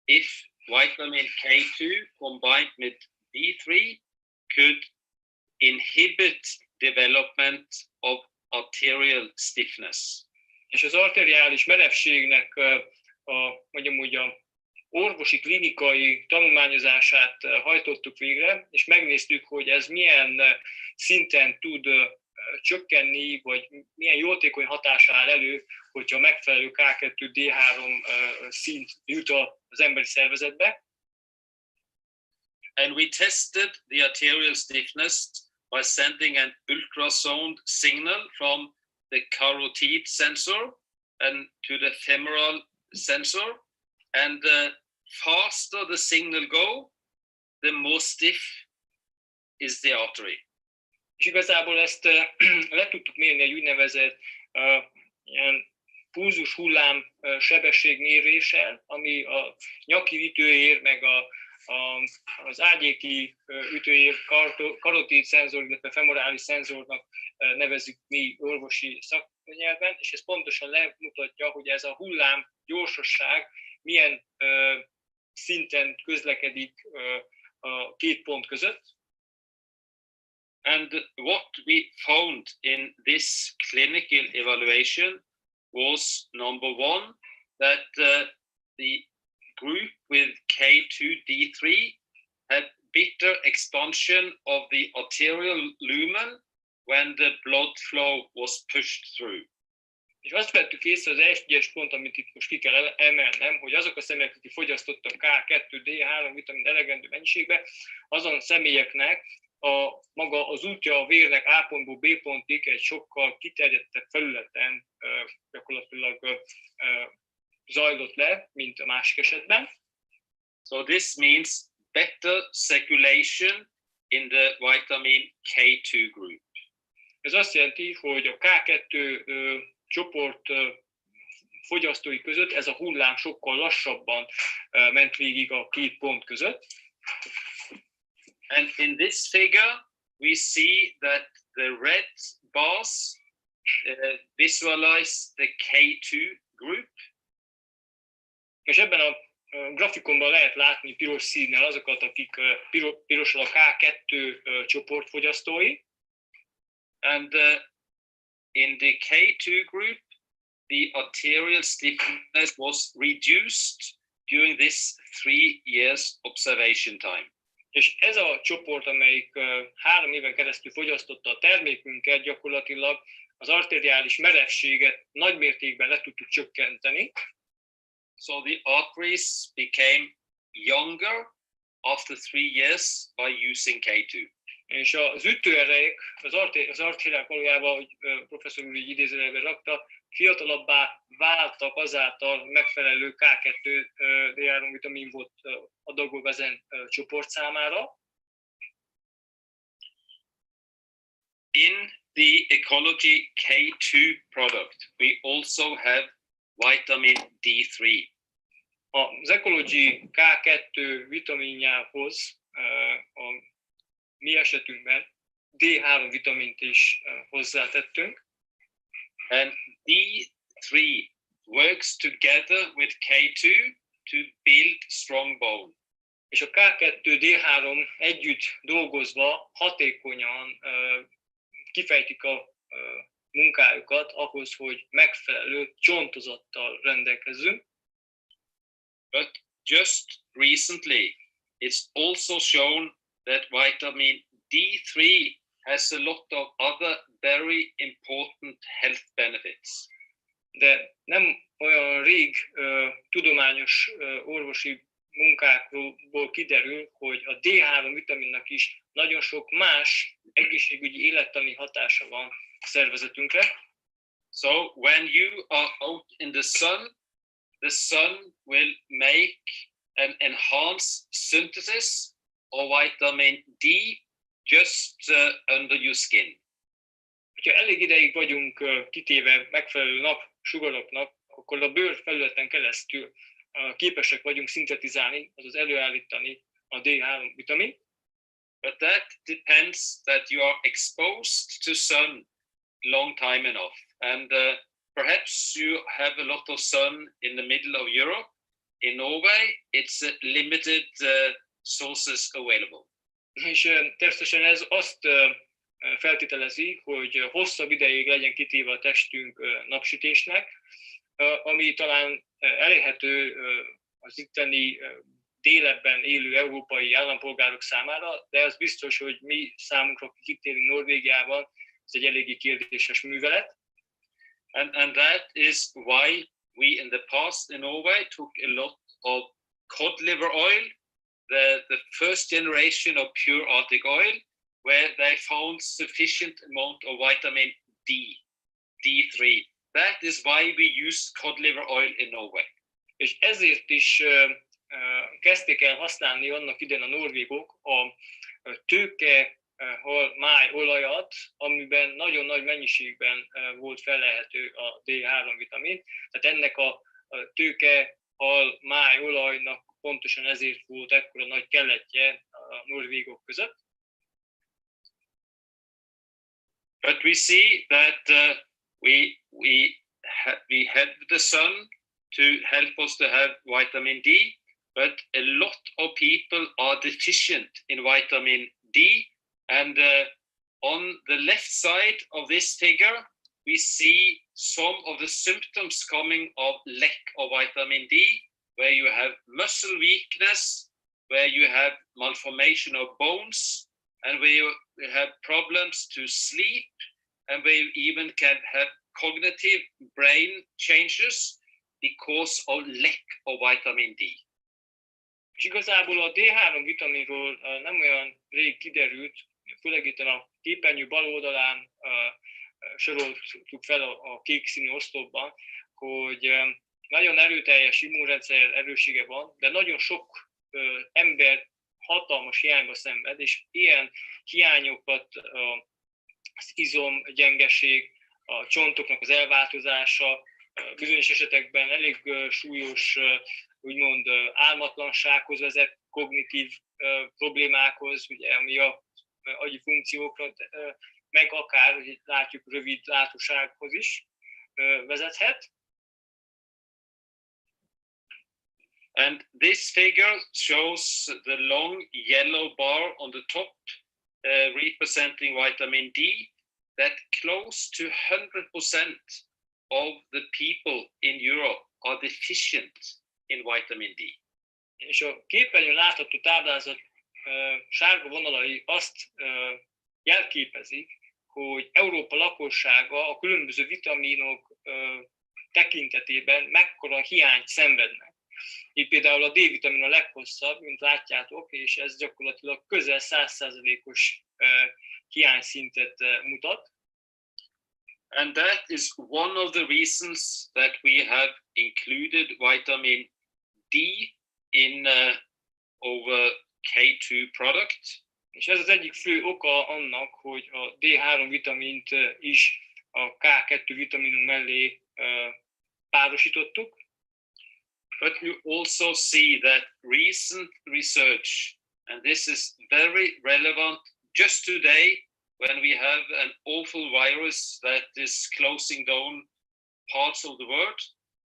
Speaker 9: if vitamin K2 combined with D3 could inhibit development of arterial stiffness.
Speaker 8: És az arteriális merevségnek mondjam úgy a orvosi klinikai tanulmányozását hajtottuk végre, és megnéztük, hogy ez milyen szinten tud csökkenni, vagy milyen jótékony hatása áll elő, hogyha megfelelő K2D3 szint jut az emberi szervezetbe.
Speaker 9: And we tested the arterial stiffness by sending an ultrasound signal from the carotid sensor and to the femoral sensor. And the faster the signal go, the more stiff is the artery.
Speaker 8: És igazából ezt le tudtuk mérni egy úgynevezett ilyen pulzus hullám sebességméréssel, ami a nyaki ütőér, meg az ágyéki ütőér, karotid szenzor, illetve femorális szenzornak nevezzük mi orvosi szaknyelven, és ez pontosan lemutatja, hogy ez a hullám gyorsosság milyen szinten közlekedik a két pont között.
Speaker 9: And what we found in this clinical evaluation was, number one, that the group with K2D3 had better expansion of the arterial lumen when the blood flow was pushed through.
Speaker 8: És azt vettük észre, az egyes pont, amit itt most ki kell emelnem, hogy azok a személyek, akik fogyasztottak K2D3 vitamin elegendő mennyiségben, azon személyeknek maga az útja a vérnek A pontból B pontig egy sokkal kiterjedtebb felületen gyakorlatilag zajlott le, mint a másik esetben.
Speaker 9: So this means better circulation in the vitamin K2 group.
Speaker 8: Ez azt jelenti, hogy a K2 csoport fogyasztói között ez a hullám sokkal lassabban ment végig a két pont között.
Speaker 9: And in this figure, we see that the red bars visualize the K2 group.
Speaker 8: És ebben a grafikonban lehet látni piros színnel azokat, akik pirosan a K2 csoport fogyasztói.
Speaker 9: And in the K2 group, the arterial stiffness was reduced during this 3 years observation time.
Speaker 8: És ez a csoport, amelyik 3 éven keresztül fogyasztotta a termékünket, gyakorlatilag az arteriális merevséget nagy mértékben le tudtuk csökkenteni.
Speaker 9: So the arteries became younger after 3 years by using K2.
Speaker 8: És az ütőerejek, az artériák valójában, hogy professzor úr így idézőjelben rakta, fiatalabbá váltak azáltal megfelelő K2D3 vitamin volt adagolva ezen csoport számára.
Speaker 9: In the Ecology K2 product, we also have vitamin D3.
Speaker 8: Az Ecology K2 vitaminjához a mi esetünkben D3 vitamint is hozzátettünk.
Speaker 9: And D3 works together with K2 to build strong bone.
Speaker 8: És a K2 D3 együtt dolgozva hatékonyan kifejtik a munkájukat ahhoz, hogy megfelelő csontozattal rendelkezzünk.
Speaker 9: But just recently, it's also shown that vitamin D3 has a lot of other very important health benefits.
Speaker 8: De nem olyan rég tudományos orvosi munkákból kiderül, hogy a D3 vitaminnak is nagyon sok más egészségügyi élettani hatása van a szervezetünkre.
Speaker 9: So when you are out in the sun will make an enhanced synthesis of vitamin D just under your skin.
Speaker 8: Ha elég ideig vagyunk kitéve megfelelő napsugaraknak, akkor a bőr felületen keresztül képesek vagyunk szintetizálni, azaz előállítani a D3 vitamin.
Speaker 9: But that depends that you are exposed to sun long time enough. And perhaps you have a lot of sun in the middle of Europe. In Norway, it's limited sources available.
Speaker 8: És természetesen ez azt feltételezi, hogy hosszabb ideig legyen kitéve a testünk napsütésnek, ami talán elérhető az itteni délebben élő európai állampolgárok számára, de az biztos, hogy mi számunkra, akik itt élünk Norvégiában, ez egy eléggé kérdéses művelet.
Speaker 9: And that is why we in the past in Norway took a lot of cod liver oil, the first generation of pure Arctic oil, where they found sufficient amount of vitamin D3. That is why we use cod liver oil in Norway.
Speaker 8: És ezért is kezdték el használni annak idején a norvégok a tőkehal-máj olajat, amiben nagyon nagy mennyiségben volt felelhető a D3 vitamin. Tehát ennek a tőkehal-máj olajnak pontosan ezért volt ekkora nagy keletje a norvégok között.
Speaker 9: But we see that we have the sun to help us to have vitamin D, but a lot of people are deficient in vitamin D. And on the left side of this figure, we see some of the symptoms coming of lack of vitamin D, where you have muscle weakness, where you have malformation of bones, and where you have problems to sleep, and where you even can have cognitive brain changes because of lack of vitamin D.
Speaker 8: És igazából a D3 vitaminról nem olyan rég kiderült, főleg itt a képernyő bal oldalán soroltuk fel a kék színű oszlopban, hogy nagyon erőteljes immunrendszer erőssége van, de nagyon sok ember hatalmas hiányba szenved, és ilyen hiányokat az izomgyengeség, a csontoknak az elváltozása, bizonyos esetekben elég súlyos, úgymond álmatlansághoz vezet, kognitív problémákhoz, ugye, ami a agyi funkciókra, meg akár, hogy látjuk, rövid látósághoz is vezethet.
Speaker 9: And this figure shows the long yellow bar on the top representing vitamin D, that close to 100% of the people in Europe are deficient in vitamin D.
Speaker 8: És a képernyőn látható táblázat sárga vonalai azt jelképezik, hogy Európa lakossága a különböző vitaminok tekintetében mekkora hiányt szenvednek. Itt például a D-vitamin a leghosszabb, mint látjátok, és ez gyakorlatilag közel 100%-os hiányszintet mutat.
Speaker 9: And that is one of the reasons that we have included vitamin D in our K2 product.
Speaker 8: És ez az egyik fő oka annak, hogy a D3 vitamint is a K2 vitaminunk mellé párosítottuk.
Speaker 9: But you also see that recent research, and this is very relevant just today when we have an awful virus that is closing down parts of the world,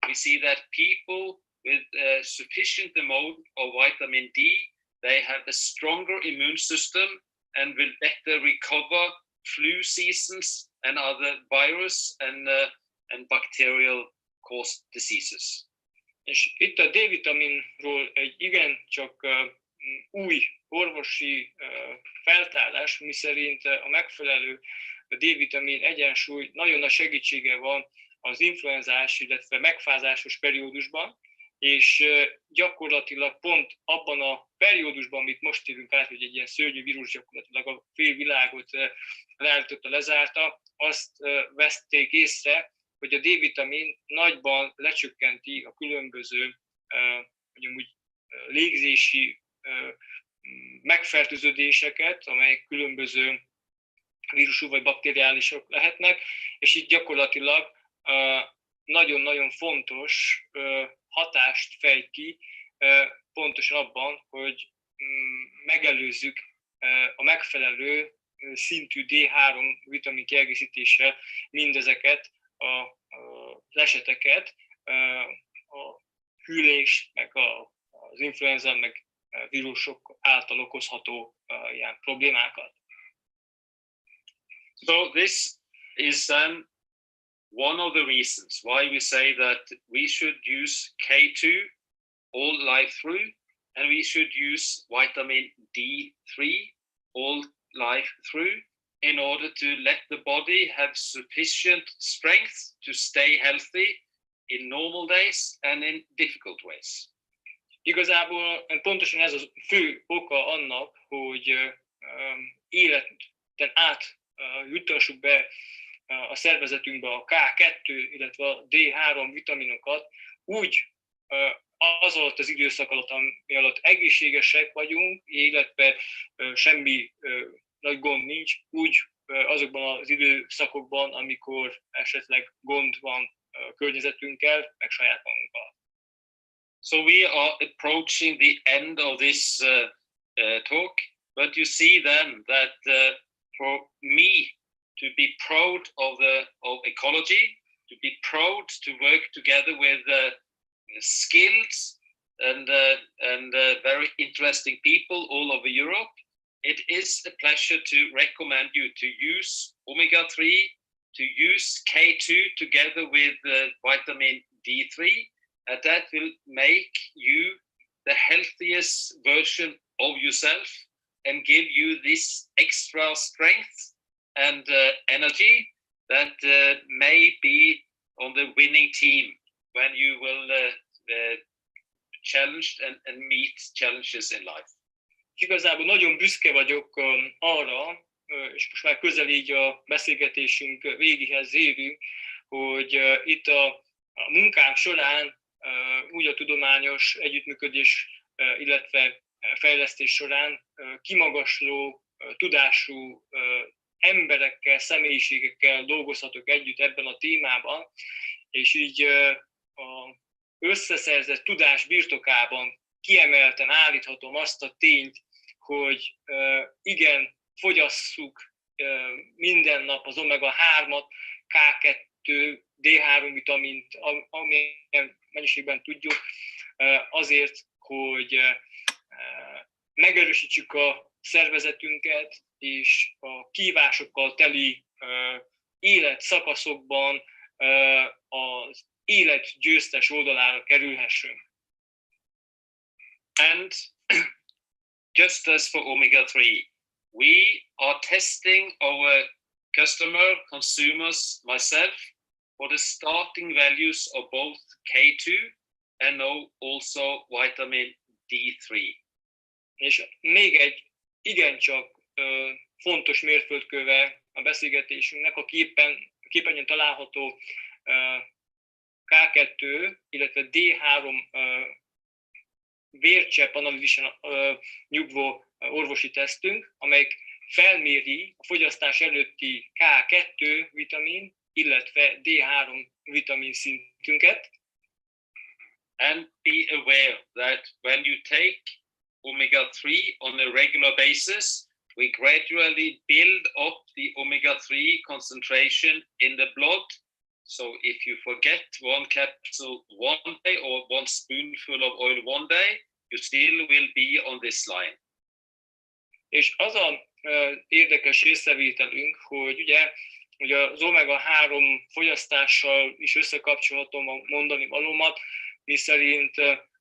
Speaker 9: we see that people with a sufficient amount of vitamin D, they have a stronger immune system and will better recover flu seasons and other virus and bacterial caused diseases.
Speaker 8: És itt a D-vitaminról egy igencsak új orvosi feltárás, miszerint a megfelelő D-vitamin egyensúly nagyon nagy segítsége van az influenzás, illetve megfázásos periódusban, és gyakorlatilag pont abban a periódusban, amit most élünk át, hogy egy ilyen szörnyű vírus gyakorlatilag a fél világot leállította, lezárta, azt veszték észre, hogy a D-vitamin nagyban lecsökkenti a különböző légzési megfertőződéseket, amelyek különböző vírusú vagy bakteriálisok lehetnek, és itt gyakorlatilag nagyon-nagyon fontos hatást fejt ki pontosan abban, hogy megelőzzük a megfelelő szintű D3 vitamin kiegészítéssel mindezeket az eseteket, a hűlés, meg az influenza, meg vírusok által okozható ilyen problémákat.
Speaker 9: So this is then one of the reasons why we say that we should use K2 all life through, and we should use vitamin D3 all life through in order to let the body have sufficient strength to stay healthy in normal days and in difficult ways.
Speaker 8: Igazából pontosan ez a fő oka annak, hogy életen át juttassuk be a szervezetünkbe a K2, illetve a D3 vitaminokat úgy az alatt az időszak alatt, ami alatt egészségesek vagyunk, illetve semmi nagy gond nincs, úgy azokban az időszakokban, amikor esetleg gond van környezetünkkel, meg saját magunkkal.
Speaker 9: So we are approaching the end of this talk, but you see then that for me to be proud of ecology, to be proud to work together with skilled and very interesting people all over Europe, it is a pleasure to recommend you to use Omega-3, to use K2 together with vitamin D3, and that will make you the healthiest version of yourself and give you this extra strength and energy that may be on the winning team when you will challenge and meet challenges in life.
Speaker 8: Igazából nagyon büszke vagyok arra, és most már közel így a beszélgetésünk végéhez érünk, hogy itt a munkánk során úgy a tudományos együttműködés, illetve fejlesztés során kimagasló, tudású emberekkel, személyiségekkel dolgozhatok együtt ebben a témában, és így a összeszerzett tudás birtokában kiemelten állíthatom azt a tényt, hogy igen, fogyasszuk minden nap az omega-3-at, K2, D3 vitamint, amilyen mennyiségben tudjuk, azért, hogy megerősítsük a szervezetünket, és a kihívásokkal teli életszakaszokban az élet győztes oldalára kerülhessünk.
Speaker 9: And just as for omega-3, we are testing our consumers, myself, for the starting values of both K2 and now also vitamin D3.
Speaker 8: És még egy igencsak fontos mérföldköve a beszélgetésünknek a képernyőn található K2, illetve D3 vércsepp analízisen nyugvó orvosi tesztünk, amelyik felméri a fogyasztás előtti K2 vitamin, illetve D3 vitamin szintünket.
Speaker 9: And be aware that when you take omega-3 on a regular basis, we gradually build up the omega-3 concentration in the blood. So if you forget one capsule one day or one spoonful of oil one day, you still will be on this line.
Speaker 8: És az a érdekes észrevételünk, hogy ugye az omega-3 fogyasztással is összekapcsolhatom a mondani valómat, miszerint,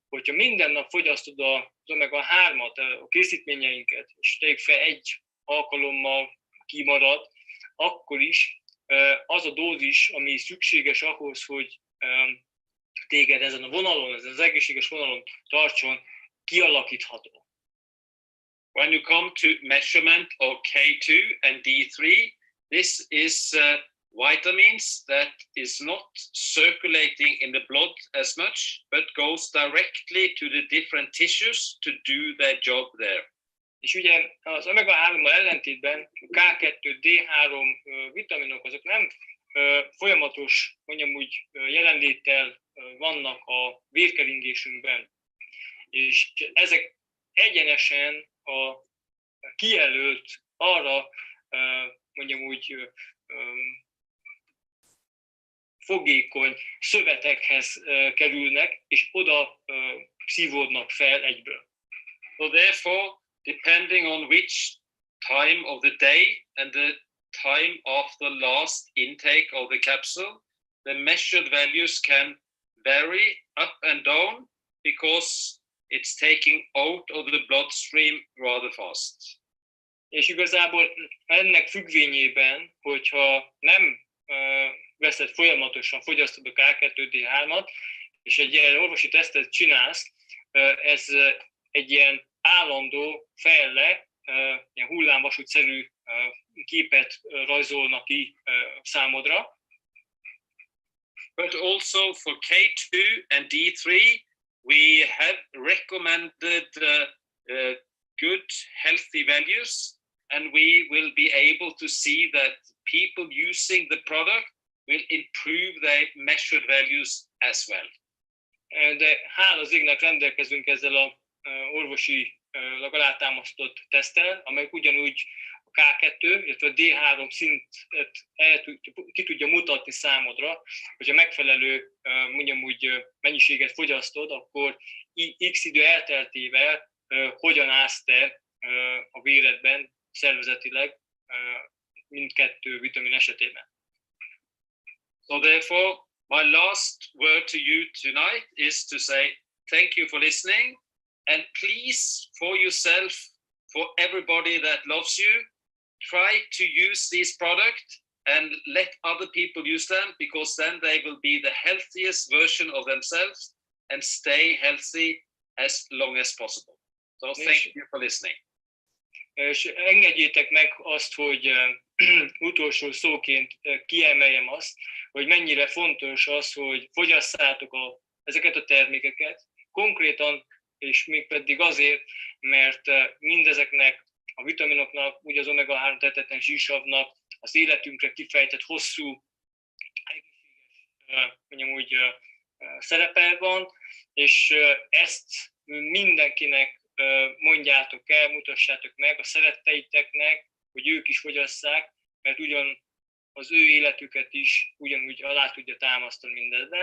Speaker 8: hogyha minden nap fogyasztod az omega-3-at, a készítményeinket, és tegyük fel egy alkalommal kimarad, akkor is az a dózis, ami szükséges ahhoz, hogy téged ezen a vonalon, ezen az egészséges vonalon tartson, kialakítható.
Speaker 9: When you come to measurement of K2 and D3, this is vitamins that is not circulating in the blood as much, but goes directly to the different tissues to do their job there.
Speaker 8: És ugye az omega-3-mal ellentétben a K2, D3 vitaminok azok nem folyamatos, mondjam úgy, jelenléttel vannak a vérkeringésünkben. És ezek egyenesen a kijelölt arra, mondjam úgy, fogékony szövetekhez kerülnek, és oda szívódnak fel egyből.
Speaker 9: So therefore, depending on which time of the day and the time of the last intake of the capsule, the measured values can vary up and down because it's taking out of the bloodstream rather fast.
Speaker 8: És igazából ennek függvényében, hogyha nem veszed folyamatosan, fogyasztod a K2-D3-at, és egy ilyen orvosi tesztet csinálsz, ez egy ilyen állandó fejle, ilyen hullámvasútszerű képet rajzolnak ki számodra.
Speaker 9: But also for K2 and D3, we have recommended good, healthy values, and we will be able to see that people using the product will improve their measured values as well.
Speaker 8: De hála az égnek rendelkezünk ezzel a orvosilag alátámasztott teszttel, amely ugyanúgy a K2, illetve a D3 szintet ki tudja mutatni számodra, hogyha megfelelő, mondjam úgy, mennyiséget fogyasztod, akkor X idő elteltével hogyan állsz te a véredben szervezetileg mindkettő vitamin esetében.
Speaker 9: So therefore, my last word to you tonight is to say thank you for listening, and please, for yourself, for everybody that loves you, try to use this product and let other people use them, because then they will be the healthiest version of themselves and stay healthy as long as possible. So thank you for listening.
Speaker 8: És engedjétek meg azt, hogy utolsó szóként kiemeljem azt, hogy mennyire fontos az, hogy fogyaszátok ezeket a termékeket, konkrétan, és mégpedig azért, mert mindezeknek a vitaminoknak, úgy az omega-3 tetetlen zsírsavnak az életünkre kifejtett hosszú, egészséges, mondjam úgy, szerepe van, és ezt mindenkinek mondjátok el, mutassátok meg a szeretteiteknek, hogy ők is fogyasszák, mert ugyan az ő életüket is ugyanúgy alá tudja támasztani mindezben.